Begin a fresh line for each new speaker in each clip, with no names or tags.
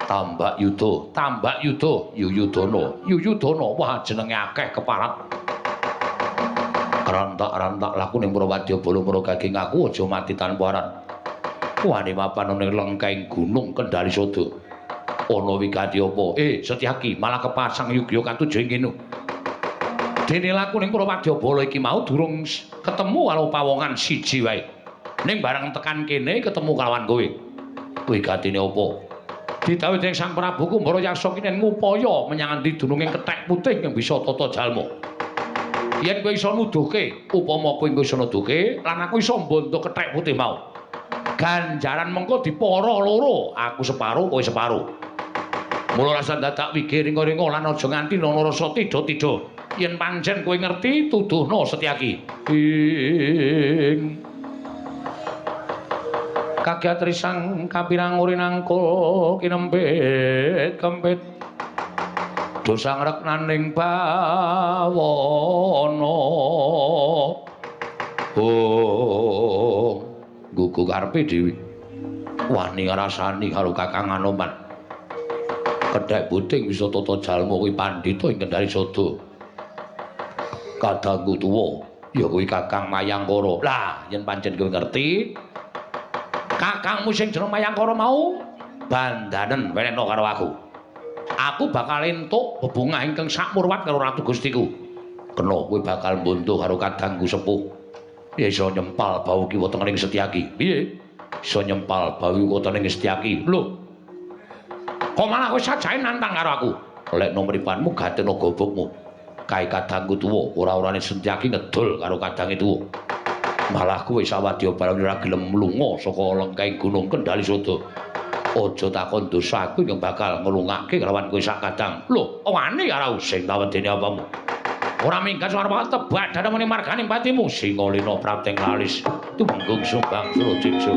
Tambak Yuda, Yuyudana, wah jenenge akeh keparat. Rantak-rantak laku ning Prawadya Bala Maragaging aku aja mati tanpa aran. Wani mapan ning lengkeng gunung Kendali Sada. Ana wigati apa? Setyaki malah kepasang Yugya katujuh ing kene. Dene laku ning Prawadya Bala iki mau durung ketemu karo pawongan siji wae. Ning bareng tekan kene ketemu kalawan kowe. Wigatine apa? Didhawuhi dening Sang Prabu Kumbara Yaksa kinen ngupaya menyang endi dununging kethek putih yang bisa tata jalma. Yen kowe iso nuduhke, upama kowe iso nuduhke lan aku iso mbantu kethek putih mau. Ganjaran mengko dipara loro, aku separo, kowe separo. Mula rasa dadak wigir-ringa lan aja nganti ana rasa tida-tida. Yen pancen kowe ngerti, tuduhna Setyaki. Kagiat risang kapirang urinangkul kinempit kempit dosang reknaning bawana gugu karepe dhewe wani ngrasani karo Kakang Anoman kethek puting bisa tata jalma kuwi pandhita ing Kendari Sada kadangku tuwa ya kuwi Kakang Mayangkara. Lah yen pancen kowe ngerti kakangmu sing jeneng Mayangkara mau bandanen wenehna karo aku. Aku bakal entuk bebungah ingkang sakmurwat karo Ratu Gustiku. Kena kowe bakal mbuntuh karo kadangku sepuh. Ya iso nyempal bau kiwa tengening Setyaki. Piye? Iso nyempal bau kiwa tengening Setyaki. Lho. Kok malah kowe sajae nantang karo aku? Lek nomripanmu gatena gobokmu. Kae kadangku tuwa, ora-orane Setyaki ngedol karo kadange tuwa. Malah kowe sawadya barang ora gelem lunga saka lengkeng Gunung Kendali Sada. Aja takon dosa aku yang bakal nglungake kelawan kowe sak kadang. Lho, wani karo sing tawedene apamu? Ora minggat suara tebak dada muni marganing patimu Singalena Prapteng Lalis tumenggung sumbang Surajiksa.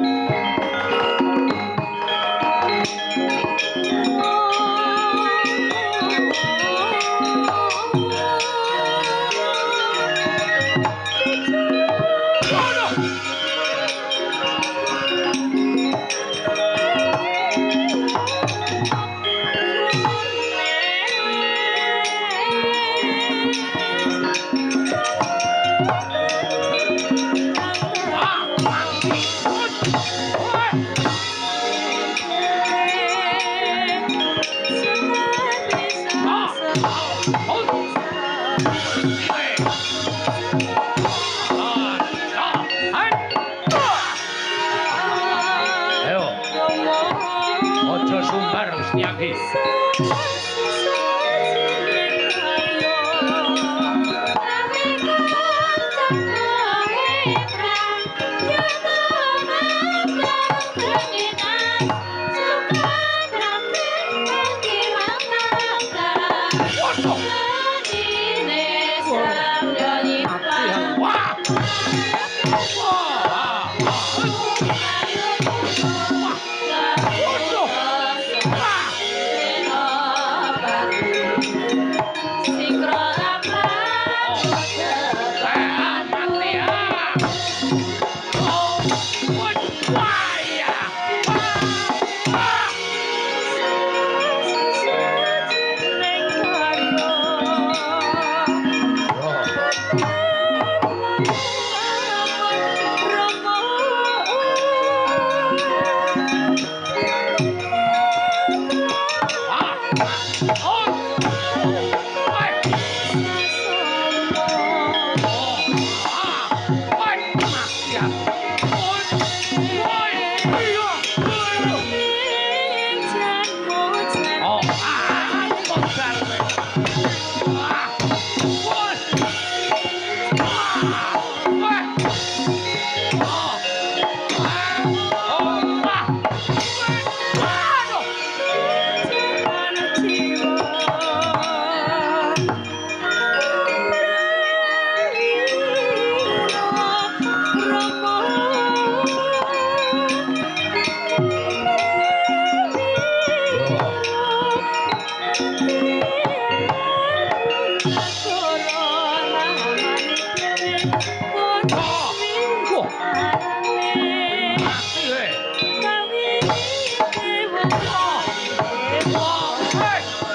Wah,